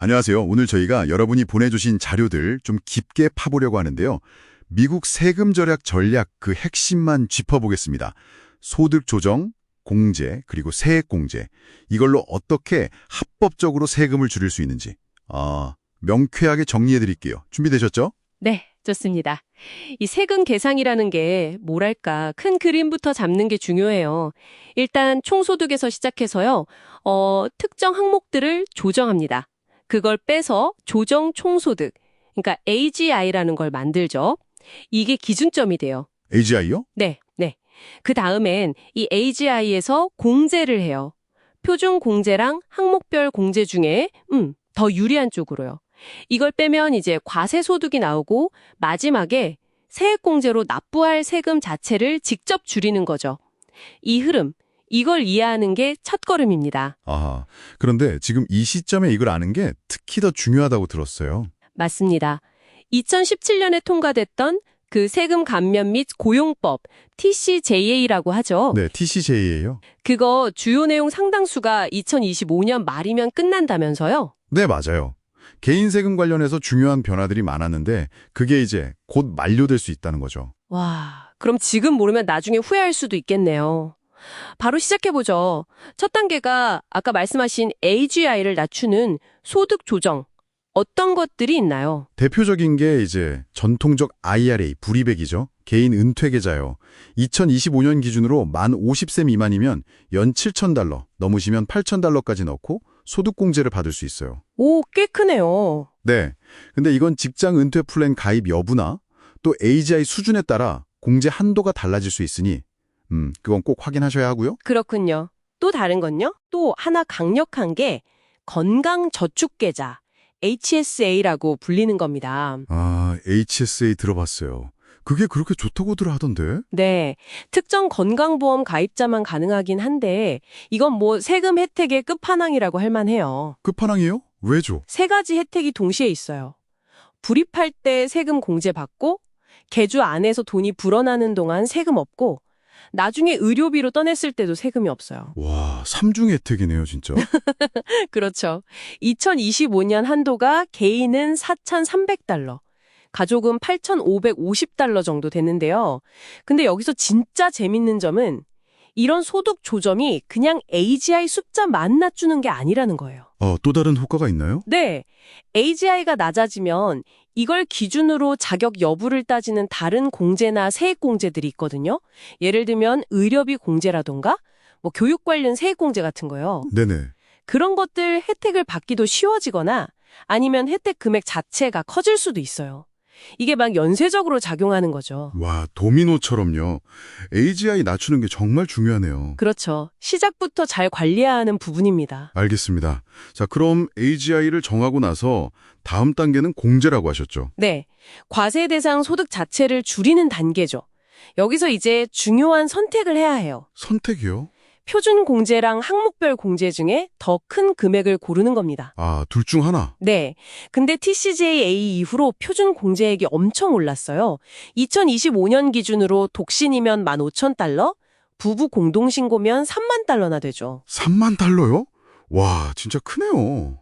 안녕하세요. 오늘 저희가 여러분이 보내주신 자료들 좀 깊게 파보려고 하는데요. 미국 세금 절약 전략 그 핵심만 짚어보겠습니다. 소득 조정, 공제, 그리고 세액 공제. 이걸로 어떻게 합법적으로 세금을 줄일 수 있는지. 명쾌하게 정리해드릴게요. 준비되셨죠? 네, 좋습니다. 이 세금 계상이라는 게 뭐랄까 큰 그림부터 잡는 게 중요해요. 일단 총소득에서 시작해서요. 특정 항목들을 조정합니다. 그걸 빼서 조정 총소득, 그러니까 AGI라는 걸 만들죠. 이게 기준점이 돼요. AGI요? 네. 그 다음엔 이 AGI에서 공제를 해요. 표준 공제랑 항목별 공제 중에 더 유리한 쪽으로요. 이걸 빼면 이제 과세 소득이 나오고 마지막에 세액 공제로 납부할 세금 자체를 직접 줄이는 거죠. 이 흐름, 이걸 이해하는 게 첫걸음입니다. 그런데 지금 이 시점에 이걸 아는 게 특히 더 중요하다고 들었어요. 맞습니다. 2017년에 통과됐던 그 세금 감면 및 고용법, TCJA라고 하죠. 네, TCJA예요. 그거 주요 내용 상당수가 2025년 말이면 끝난다면서요? 네, 맞아요. 개인 세금 관련해서 중요한 변화들이 많았는데 그게 이제 곧 만료될 수 있다는 거죠. 와, 그럼 지금 모르면 나중에 후회할 수도 있겠네요. 바로 시작해보죠. 첫 단계가 아까 말씀하신 AGI를 낮추는 소득 조정. 어떤 것들이 있나요? 대표적인 게 이제 전통적 IRA, 불이백이죠. 개인 은퇴 계좌요. 2025년 기준으로 만 50세 미만이면 연 $7,000, 넘으시면 $8,000까지 넣고 소득공제를 받을 수 있어요. 오, 꽤 크네요. 네. 근데 이건 직장 은퇴 플랜 가입 여부나 또 AGI 수준에 따라 공제 한도가 달라질 수 있으니 그건 꼭 확인하셔야 하고요. 그렇군요. 또 다른 건요? 또 하나 강력한 게 건강저축계좌, HSA라고 불리는 겁니다. HSA 들어봤어요. 그게 그렇게 좋다고들 하던데? 네, 특정 건강보험 가입자만 가능하긴 한데 이건 뭐 세금 혜택의 끝판왕이라고 할 만해요. 끝판왕이요? 왜죠? 세 가지 혜택이 동시에 있어요. 불입할 때 세금 공제받고, 계좌 안에서 돈이 불어나는 동안 세금 없고, 나중에 의료비로 떠냈을 때도 세금이 없어요. 와, 삼중 혜택이네요, 진짜. 그렇죠. 2025년 한도가 개인은 $4,300, 가족은 $8,550 정도 되는데요. 근데 여기서 진짜 재밌는 점은 이런 소득 조정이 그냥 AGI 숫자만 낮추는 게 아니라는 거예요. 또 다른 효과가 있나요? 네, AGI가 낮아지면 이걸 기준으로 자격 여부를 따지는 다른 공제나 세액 공제들이 있거든요. 예를 들면 의료비 공제라던가 뭐 교육 관련 세액 공제 같은 거요. 네네. 그런 것들 혜택을 받기도 쉬워지거나 아니면 혜택 금액 자체가 커질 수도 있어요. 이게 막 연쇄적으로 작용하는 거죠. 와, 도미노처럼요. AGI 낮추는 게 정말 중요하네요. 그렇죠. 시작부터 잘 관리해야 하는 부분입니다. 알겠습니다. 자, 그럼 AGI를 정하고 나서 다음 단계는 공제라고 하셨죠? 네, 과세 대상 소득 자체를 줄이는 단계죠. 여기서 이제 중요한 선택을 해야 해요. 선택이요? 표준 공제랑 항목별 공제 중에 더 큰 금액을 고르는 겁니다. 둘 중 하나. 네. 근데 TCJA 이후로 표준 공제액이 엄청 올랐어요. 2025년 기준으로 독신이면 $15,000, 부부 공동신고면 $30,000나 되죠. $30,000요? 와, 진짜 크네요.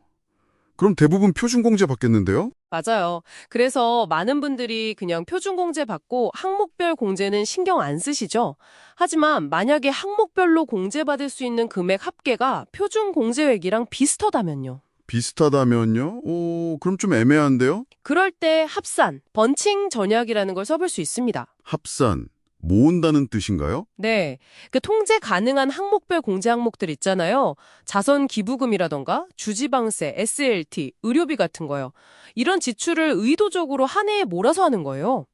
그럼 대부분 표준공제 받겠는데요? 맞아요. 그래서 많은 분들이 그냥 표준 공제 받고 항목별 공제는 신경 안 쓰시죠. 하지만 만약에 항목별로 공제받을 수 있는 금액 합계가 표준 공제액이랑 비슷하다면요. 비슷하다면요? 그럼 좀 애매한데요? 그럴 때 합산, 번칭 전략이라는 걸 써볼 수 있습니다. 합산, 모은다는 뜻인가요? 네, 그 통제 가능한 항목별 공제 항목들 있잖아요. 자선 기부금이라던가 주지방세, SLT, 의료비 같은 거요. 이런 지출을 의도적으로 한 해에 몰아서 하는 거예요.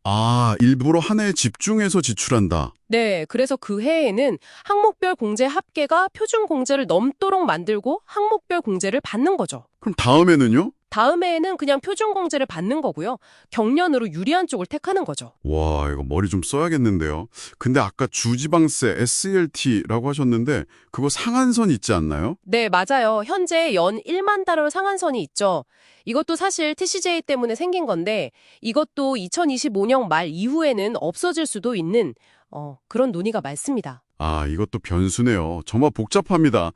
일부러 한 해에 집중해서 지출한다. 네, 그래서 그 해에는 항목별 공제 합계가 표준 공제를 넘도록 만들고 항목별 공제를 받는 거죠. 그럼 다음에는요? 다음 해에는 그냥 표준 공제를 받는 거고요. 경련으로 유리한 쪽을 택하는 거죠. 와, 이거 머리 좀 써야겠는데요. 근데 아까 주지방세, SLT라고 하셨는데 그거 상한선 있지 않나요? 네, 맞아요. 현재 연 1만 달러 상한선이 있죠. 이것도 사실 TCJ 때문에 생긴 건데 이것도 2025년 말 이후에는 없어질 수도 있는 그런 논의가 많습니다. 이것도 변수네요. 정말 복잡합니다.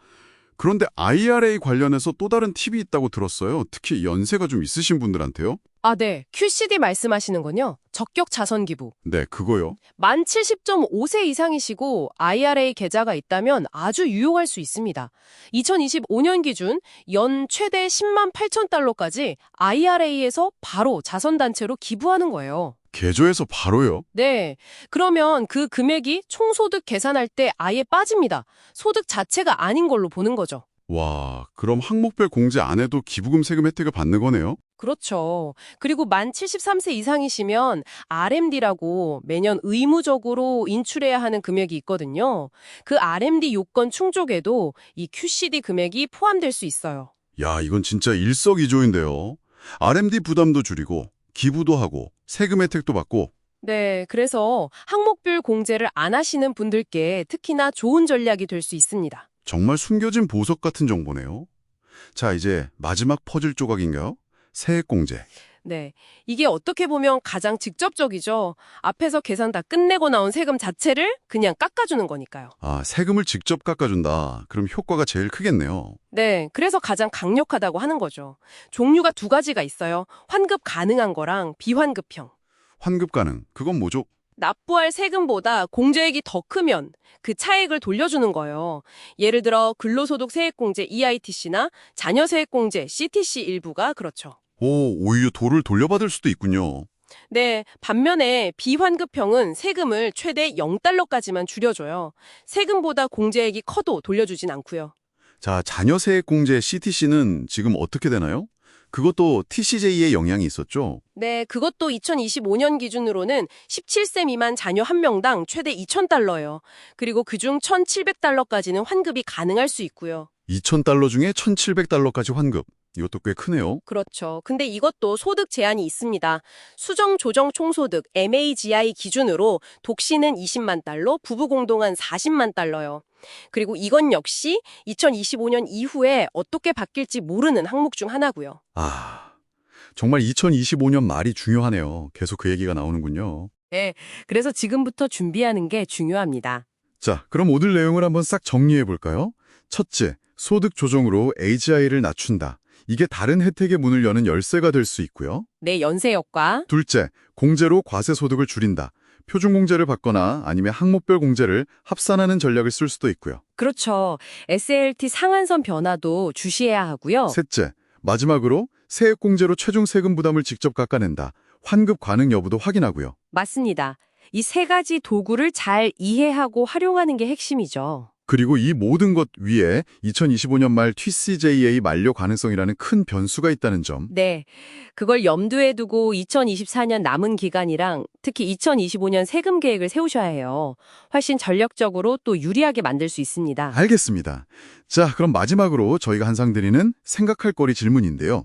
그런데 IRA 관련해서 또 다른 팁이 있다고 들었어요. 특히 연세가 좀 있으신 분들한테요. 아, 네. QCD 말씀하시는군요. 적격 자선 기부. 네, 그거요. 만 70.5세 이상이시고 IRA 계좌가 있다면 아주 유용할 수 있습니다. 2025년 기준 연 최대 10만 8천 달러까지 IRA에서 바로 자선단체로 기부하는 거예요. 계좌에서 바로요? 네. 그러면 그 금액이 총소득 계산할 때 아예 빠집니다. 소득 자체가 아닌 걸로 보는 거죠. 와, 그럼 항목별 공제 안 해도 기부금 세금 혜택을 받는 거네요? 그렇죠. 그리고 만 73세 이상이시면 RMD라고 매년 의무적으로 인출해야 하는 금액이 있거든요. 그 RMD 요건 충족에도 이 QCD 금액이 포함될 수 있어요. 야, 이건 진짜 일석이조인데요. RMD 부담도 줄이고 기부도 하고 세금 혜택도 받고. 네, 그래서 항목별 공제를 안 하시는 분들께 특히나 좋은 전략이 될 수 있습니다. 정말 숨겨진 보석 같은 정보네요. 자, 이제 마지막 퍼즐 조각인가요? 세액공제. 네, 이게 어떻게 보면 가장 직접적이죠. 앞에서 계산 다 끝내고 나온 세금 자체를 그냥 깎아주는 거니까요. 아, 세금을 직접 깎아준다. 그럼 효과가 제일 크겠네요. 네, 그래서 가장 강력하다고 하는 거죠. 종류가 두 가지가 있어요. 환급 가능한 거랑 비환급형. 환급 가능. 그건 뭐죠? 납부할 세금보다 공제액이 더 크면 그 차액을 돌려주는 거예요. 예를 들어 근로소득 세액공제 EITC나 자녀세액공제 CTC 일부가 그렇죠. 오, 오히려 도를 돌려받을 수도 있군요. 네, 반면에 비환급형은 세금을 최대 0달러까지만 줄여줘요. 세금보다 공제액이 커도 돌려주진 않고요. 자, 자녀세액공제 CTC는 지금 어떻게 되나요? 그것도 TCJ의 영향이 있었죠? 네, 그것도 2025년 기준으로는 17세 미만 자녀 1명당 최대 2,000달러예요. 그리고 그중 1,700달러까지는 환급이 가능할 수 있고요. 2,000달러 중에 1,700달러까지 환급. 이것도 꽤 크네요. 그렇죠. 근데 이것도 소득 제한이 있습니다. 수정 조정 총소득 MAGI 기준으로 독신은 20만 달러, 부부 공동은 40만 달러요. 그리고 이건 역시 2025년 이후에 어떻게 바뀔지 모르는 항목 중 하나고요. 아, 정말 2025년 말이 중요하네요. 계속 그 얘기가 나오는군요. 네, 그래서 지금부터 준비하는 게 중요합니다. 자, 그럼 오늘 내용을 한번 싹 정리해 볼까요? 첫째, 소득 조정으로 AGI를 낮춘다. 이게 다른 혜택의 문을 여는 열쇠가 될 수 있고요. 내 연세역과 둘째, 공제로 과세 소득을 줄인다. 표준공제를 받거나 아니면 항목별 공제를 합산하는 전략을 쓸 수도 있고요. 그렇죠. SALT 상한선 변화도 주시해야 하고요. 셋째, 마지막으로 세액공제로 최종 세금 부담을 직접 깎아낸다. 환급 가능 여부도 확인하고요. 맞습니다. 이 세 가지 도구를 잘 이해하고 활용하는 게 핵심이죠. 그리고 이 모든 것 위에 2025년 말 TCJA 만료 가능성이라는 큰 변수가 있다는 점. 네, 그걸 염두에 두고 2024년 남은 기간이랑 특히 2025년 세금 계획을 세우셔야 해요. 훨씬 전략적으로 또 유리하게 만들 수 있습니다. 알겠습니다. 자, 그럼 마지막으로 저희가 한상드리는 생각할 거리 질문인데요.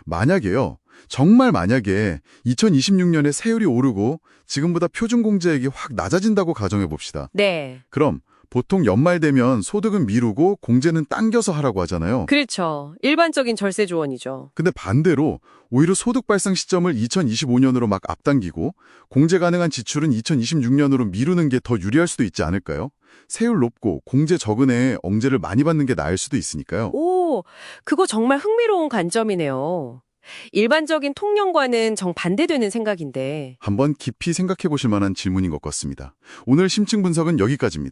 만약에요. 정말 만약에 2026년에 세율이 오르고 지금보다 표준공제액이 확 낮아진다고 가정해 봅시다. 네, 그럼 보통 연말 되면 소득은 미루고 공제는 당겨서 하라고 하잖아요. 그렇죠. 일반적인 절세 조언이죠. 근데 반대로 오히려 소득 발생 시점을 2025년으로 막 앞당기고 공제 가능한 지출은 2026년으로 미루는 게 더 유리할 수도 있지 않을까요? 세율 높고 공제 적은 해에 엉제를 많이 받는 게 나을 수도 있으니까요. 오, 그거 정말 흥미로운 관점이네요. 일반적인 통념과는 정반대되는 생각인데 한번 깊이 생각해 보실 만한 질문인 것 같습니다. 오늘 심층 분석은 여기까지입니다.